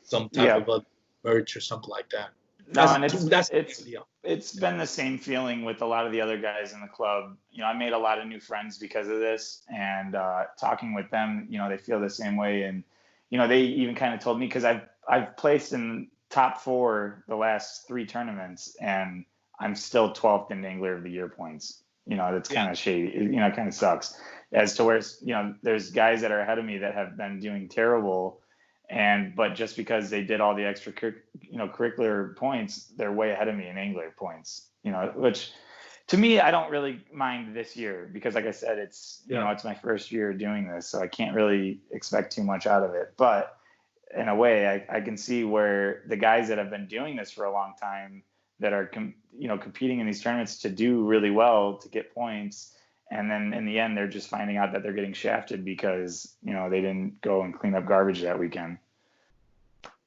some type of a merch or something like that. No, and it's been the same feeling with a lot of the other guys in the club. I made a lot of new friends because of this, and talking with them, they feel the same way. And they even kind of told me, because I've placed in top 4 the last 3 tournaments, and I'm still 12th in Angler of the Year points. That's kind of shady. It kind of sucks. As to where there's guys that are ahead of me that have been doing terrible. But just because they did all the extra, curricular points, they're way ahead of me in angler points. Which to me, I don't really mind this year, because, like I said, it's it's my first year doing this, so I can't really expect too much out of it. But in a way, I can see where the guys that have been doing this for a long time, that are competing in these tournaments to do really well to get points, and then in the end they're just finding out that they're getting shafted because they didn't go and clean up garbage that weekend.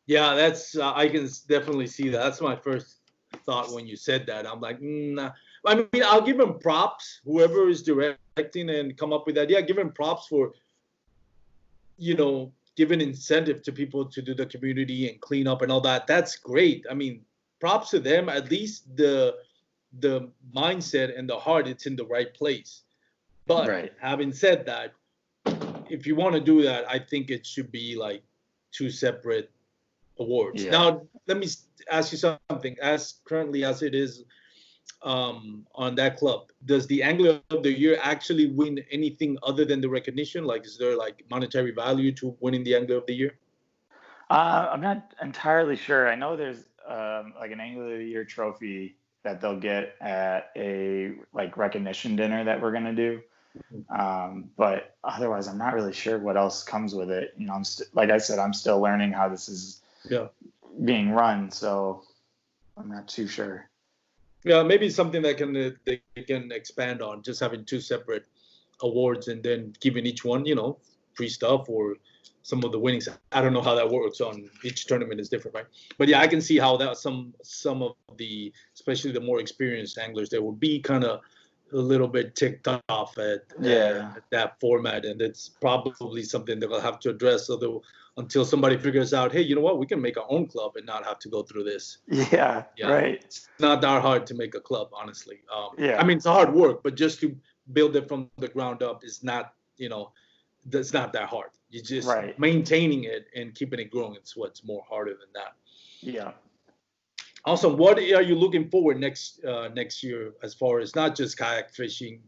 Yeah, that's I can definitely see that. That's my first thought when you said that. I'm like, nah. I mean, I'll give him props, whoever is directing and come up with that. Yeah, give him props for giving incentive to people to do the community and clean up and all that. That's great. I mean, props to them. At least the mindset and the heart, it's in the right place. But having said that, if you want to do that, I think it should be like 2 separate awards. Now, let me ask you something. As currently as it is on that club, does the Angler of the Year actually win anything other than the recognition? Like, is there like monetary value to winning the Angler of the Year? I'm not entirely sure. I know there's like an Angler of the Year trophy that they'll get at a recognition dinner that we're gonna do. But otherwise, I'm not really sure what else comes with it. Like I said, I'm still learning how this is being run, so I'm not too sure. Yeah, maybe something that they can expand on, just having 2 separate awards and then giving each one, free stuff or some of the winnings. I don't know how that works on each tournament is different, right? But yeah, I can see how that some of the, especially the more experienced anglers, there will be kind of a little bit ticked off at that format, and it's probably something that we'll have to address until somebody figures out, hey, you know what, we can make our own club and not have to go through this. Yeah, right. It's not that hard to make a club, honestly. Yeah. I mean, it's hard work, but just to build it from the ground up is not, that's not that hard. You just maintaining it and keeping it growing. It's what's more harder than that. Yeah. Awesome. What are you looking forward next year as far as not just kayak fishing?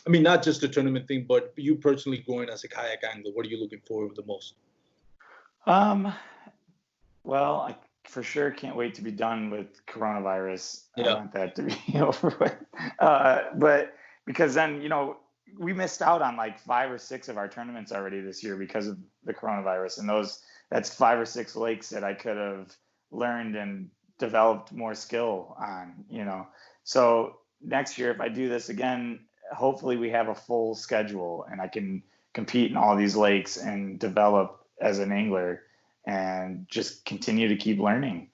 I mean, not just the tournament thing, but you personally growing as a kayak angler. What are you looking forward to the most? Well, I for sure can't wait to be done with coronavirus. I want that to be over with. But because then, we missed out on like 5 or 6 of our tournaments already this year because of the coronavirus. And that's 5 or 6 lakes that I could have learned and developed more skill on, So next year, if I do this again, hopefully we have a full schedule and I can compete in all these lakes and develop as an angler and just continue to keep learning.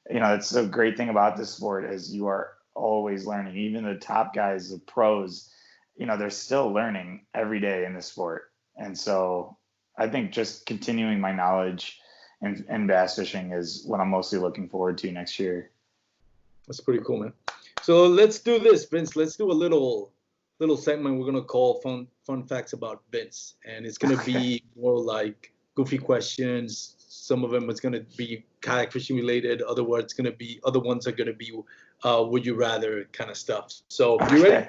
That's the great thing about this sport is you are always learning. Even the top guys, the pros, they're still learning every day in this sport. And so I think just continuing my knowledge and bass fishing is what I'm mostly looking forward to next year. That's pretty cool, man. So let's do this, Vince. Let's do a little segment we're gonna call fun facts about Vince, and it's gonna be more like goofy questions. Some of them is gonna be kayak fishing related. Other ones are gonna be would you rather kind of stuff. So you ready?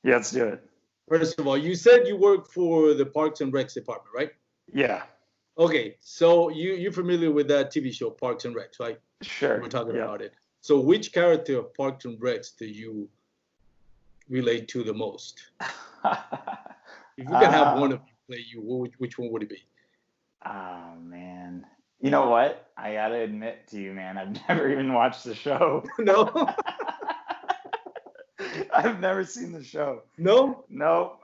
Yeah, let's do it. First of all, you said you work for the Parks and Recs department, right? Yeah. Okay, so you're familiar with that TV show, Parks and Recs, right? Sure. We're talking about it. So which character of Parks and Recs do you relate to the most? If you can have one of you play you, which one would it be? Oh, man. You know what? I got to admit to you, man, I've never even watched the show. No? I've never seen the show. No? No.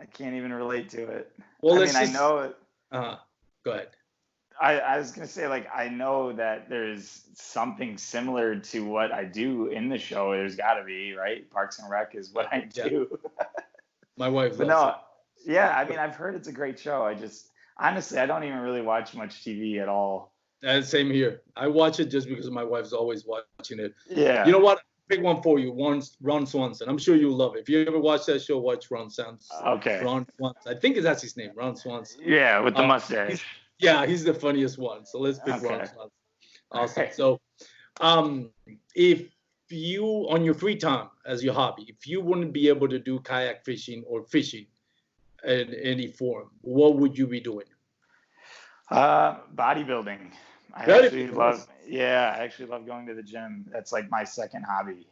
I can't even relate to it. Well, I know it. Go ahead. I was going to say, I know that there's something similar to what I do in the show. There's got to be, right? Parks and Rec is what I do. My wife loves it. Yeah, I've heard it's a great show. Honestly, I don't even really watch much TV at all. Same here. I watch it just because my wife's always watching it. Yeah. You know what? Pick one for you. Ron Swanson. I'm sure you'll love it. If you ever watch that show, watch Ron Swanson. Okay. Ron Swanson. I think that's his name, Ron Swanson. Yeah, with the mustache. He's the funniest one. So let's pick Ron Swanson. Awesome. Okay. So, if you, on your free time as your hobby, if you wouldn't be able to do kayak fishing or fishing in any form, what would you be doing? Bodybuilding. I actually love going to the gym. That's like my second hobby.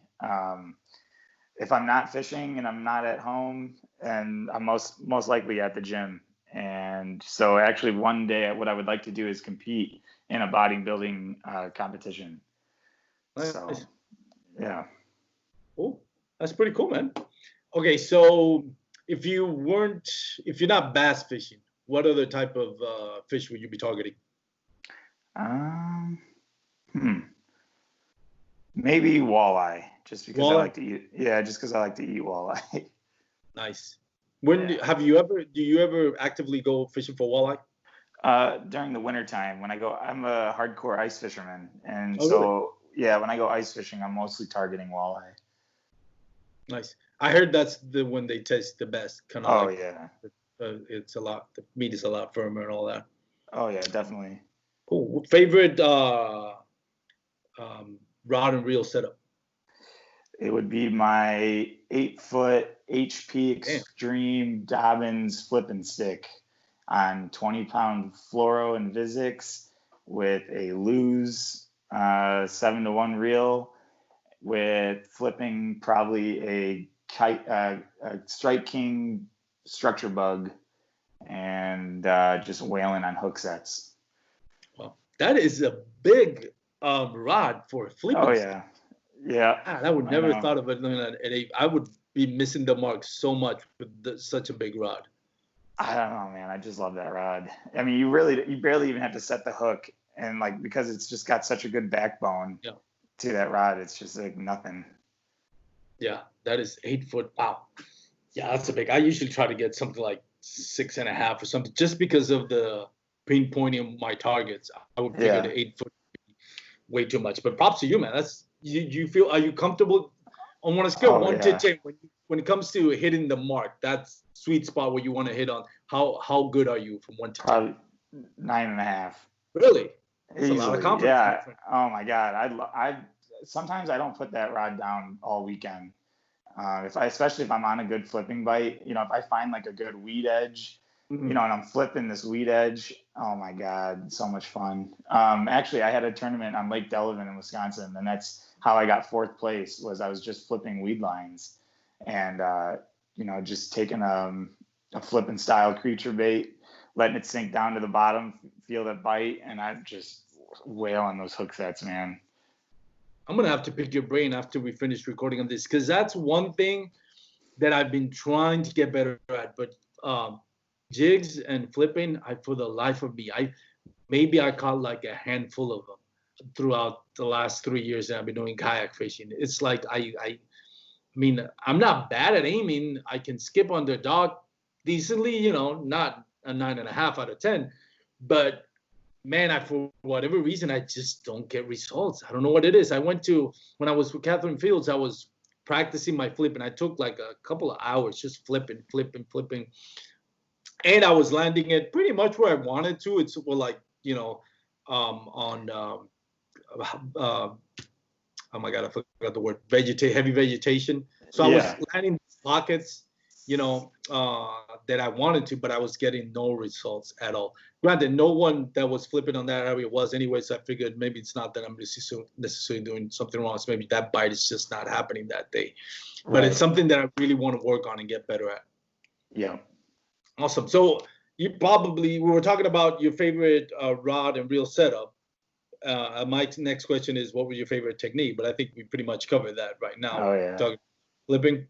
If I'm not fishing and I'm not at home, and I'm most likely at the gym. And so actually one day what I would like to do is compete in a bodybuilding competition. Nice. So, yeah. Cool. That's pretty cool, man. Okay, so if you're not bass fishing, what other type of fish would you be targeting? Maybe walleye, just because walleye? I like to eat. Yeah, just because I like to eat walleye. Nice. Do you ever actively go fishing for walleye? During the winter time, when I'm a hardcore ice fisherman, and really? Yeah, when I go ice fishing, I'm mostly targeting walleye. Nice. I heard that's when they taste the best. Kind of. Yeah. The meat is a lot firmer and all that. Oh yeah, definitely. Cool. Favorite rod and reel setup? It would be my 8-foot HP Extreme Dobbins flipping stick on 20-pound fluoro and Vizix with a Lose 7-to-1 reel with flipping probably a Strike King structure bug and just whaling on hook sets. Well, that is a big rod for flipping. Oh yeah. Yeah. I would never have thought of it at 8. I would be missing the mark so much with such a big rod. I don't know, man. I just love that rod. I mean, you barely even have to set the hook, and because it's just got such a good backbone to that rod, it's just like nothing. Yeah, that is 8 foot. Wow. Yeah, that's a big. I usually try to get something like 6.5 or something, just because of the pinpointing my targets. I would figure Yeah. the 8 foot way too much. But props to you, man. That's you feel. Are you comfortable on one scale Oh one to yeah. 10 when it comes to hitting the mark? That's sweet spot where you want to hit on. How good are you from 1 to 10? Probably 9.5. Really? That's a lot of Easily. confidence, my Yeah. friend. Oh my God. I sometimes I don't put that rod down all weekend. If I, especially if I'm on a good flipping bite, if I find like a good weed edge, Mhm. and I'm flipping this weed edge, oh my God, so much fun. Actually, I had a tournament on Lake Delavan in Wisconsin, and that's how I got fourth place. Was I was just flipping weed lines, and just taking a flipping style creature bait, letting it sink down to the bottom, feel that bite, and I'm just wailing those hook sets, man. I'm gonna have to pick your brain after we finish recording on this, because that's one thing that I've been trying to get better at. But jigs and flipping, for the life of me, I caught like a handful of them throughout the last 3 years that I've been doing kayak fishing. It's like I mean, I'm not bad at aiming. I can skip on the dock decently, not a 9.5 out of 10, but man, for whatever reason, I just don't get results. I don't know what it is. When I was with Catherine Fields, I was practicing my flip, and I took like a couple of hours just flipping, flipping, flipping. And I was landing it pretty much where I wanted to. It's well, like, on, uh, oh my God, I forgot the word, heavy vegetation. So I was Yeah. landing pockets, that I wanted to, but I was getting no results at all. Granted, no one that was flipping on that area was anyway, so I figured maybe it's not that I'm necessarily doing something wrong. So maybe that bite is just not happening that day. But it's Right. something that I really want to work on and get better at. Yeah. Awesome. So we were talking about your favorite rod and reel setup. My next question is, what was your favorite technique? But I think we pretty much covered that right now. Oh yeah. Talking flipping.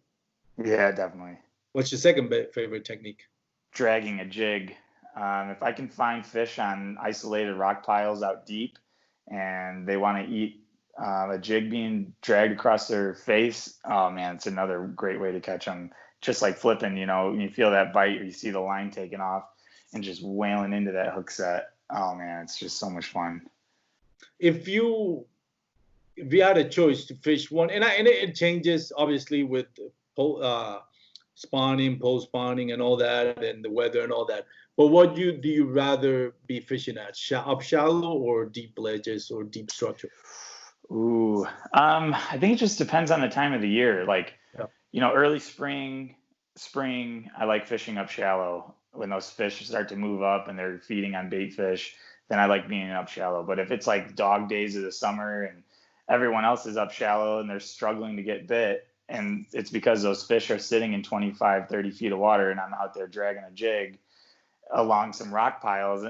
Yeah, definitely. What's your second favorite technique? Dragging a jig. If I can find fish on isolated rock piles out deep and they want to eat a jig being dragged across their face, oh man, it's another great way to catch them. Just like flipping, you feel that bite or you see the line taking off and just wailing into that hook set. Oh man, it's just so much fun. If you if you had a choice to fish one, and it changes obviously with spawning, post spawning, and all that, and the weather and all that. But what do you rather be fishing at? Up shallow or deep ledges or deep structure? Ooh, I think it just depends on the time of the year. Like, Yeah. early spring, I like fishing up shallow. When those fish start to move up and they're feeding on bait fish, then I like being up shallow. But if it's like dog days of the summer and everyone else is up shallow and they're struggling to get bit, and it's because those fish are sitting in 25, 30 feet of water and I'm out there dragging a jig along some rock piles,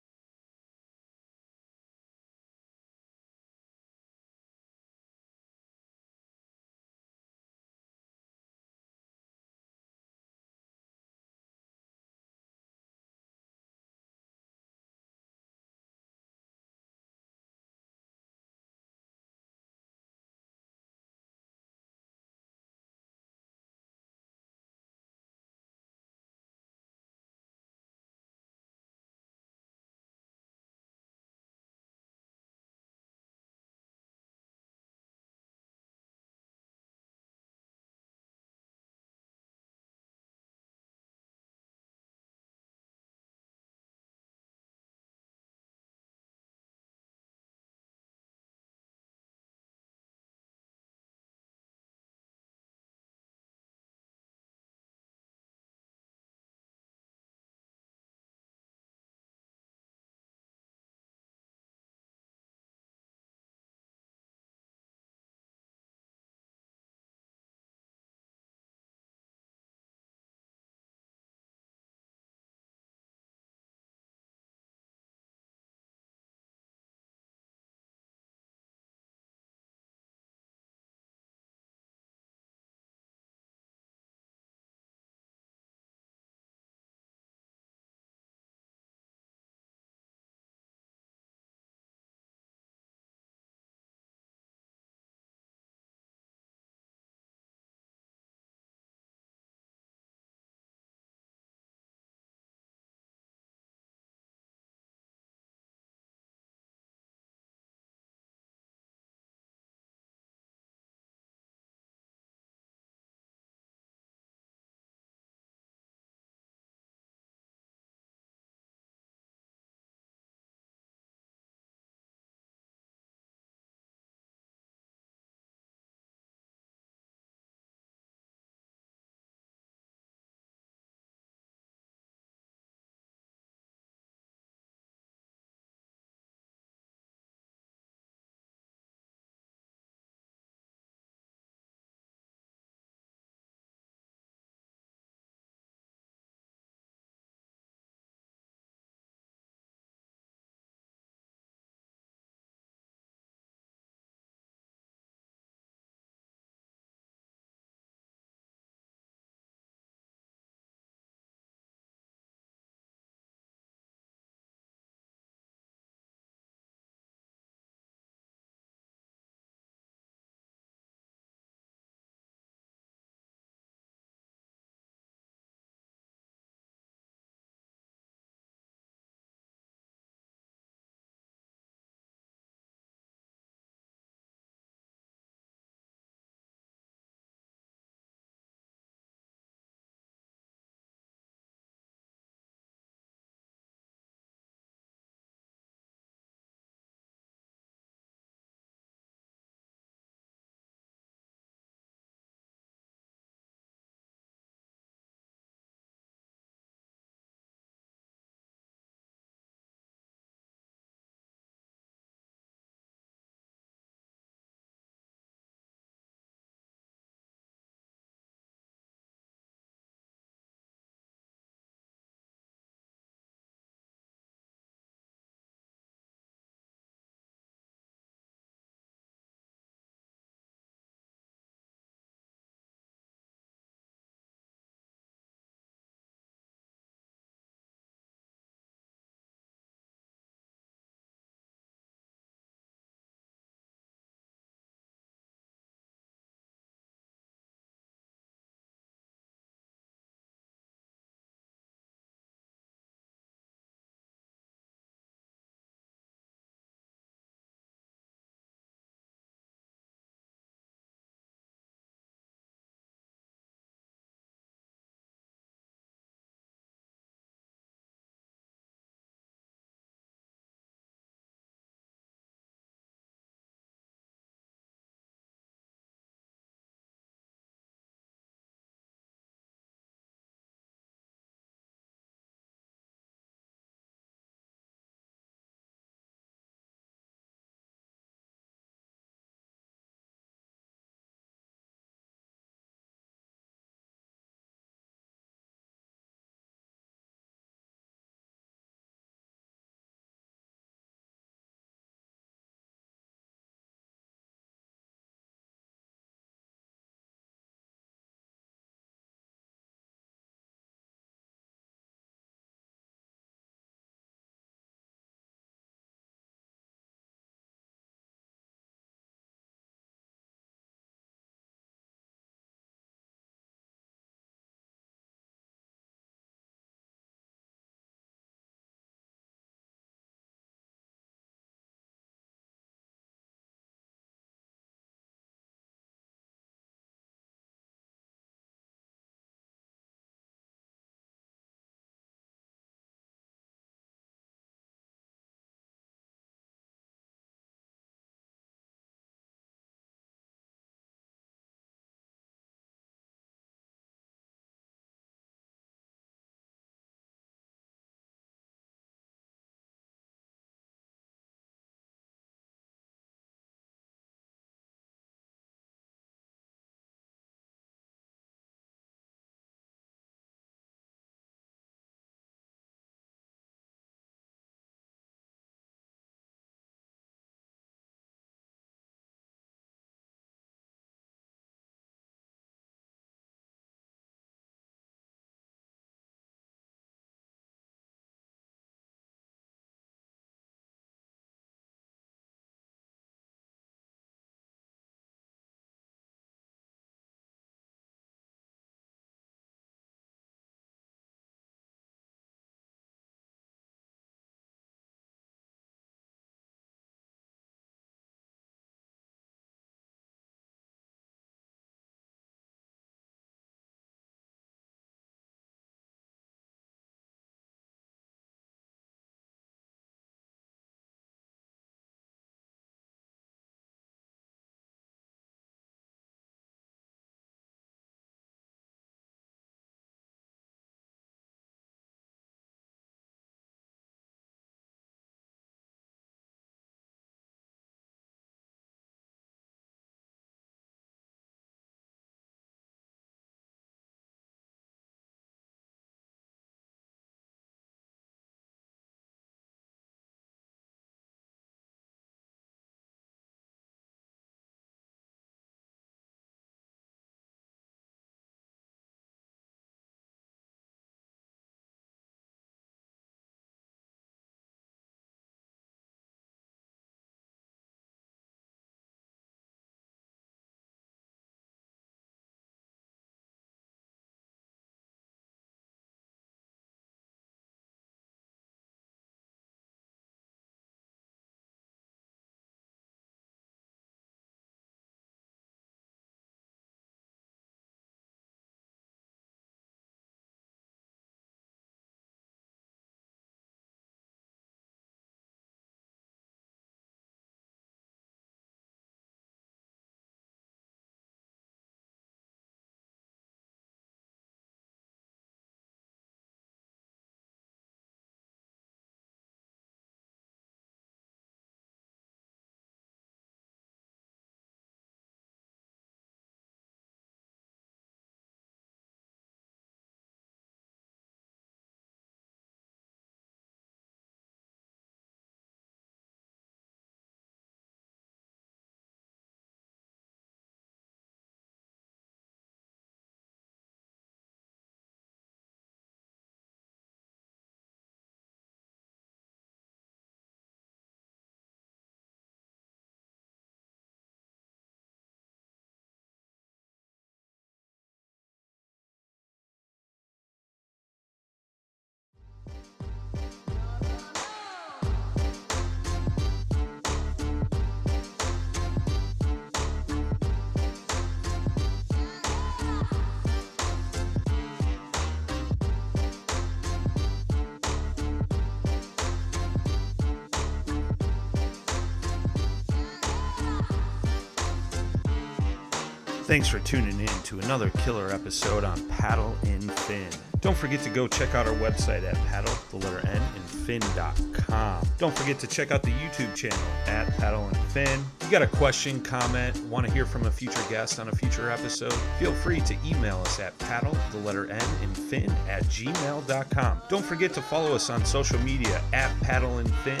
Thanks for tuning in to another killer episode on Paddle and Fin. Don't forget to go check out our website at paddle_and fin.com. Don't forget to check out the YouTube channel at Paddle and Fin. You got a question, comment, want to hear from a future guest on a future episode? Feel free to email us at paddle_and fin@gmail.com. Don't forget to follow us on social media at Paddle and Fin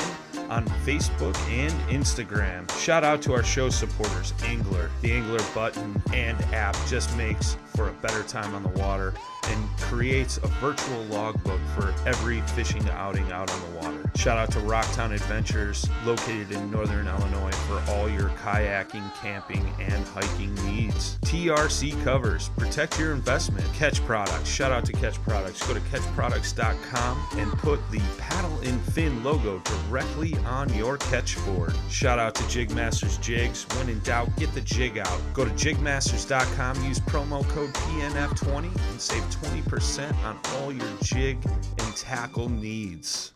on Facebook and Instagram. Shout out to our show supporters, Angler. The Angler button and app just makes for a better time on the water and creates a virtual logbook for every fishing outing out on the water. Shout out to Rocktown Adventures, located in Northern Illinois, for all your kayaking, camping, and hiking needs. TRC Covers, protect your investment. Ketch Products, shout out to Ketch Products. Go to ketchproducts.com and put the Paddle and Fin logo directly on your catch board. Shout out to JigMasters Jigs. When in doubt, get the jig out. Go to JigMasters.com, use promo code PNF20 and save 20% on all your jig and tackle needs.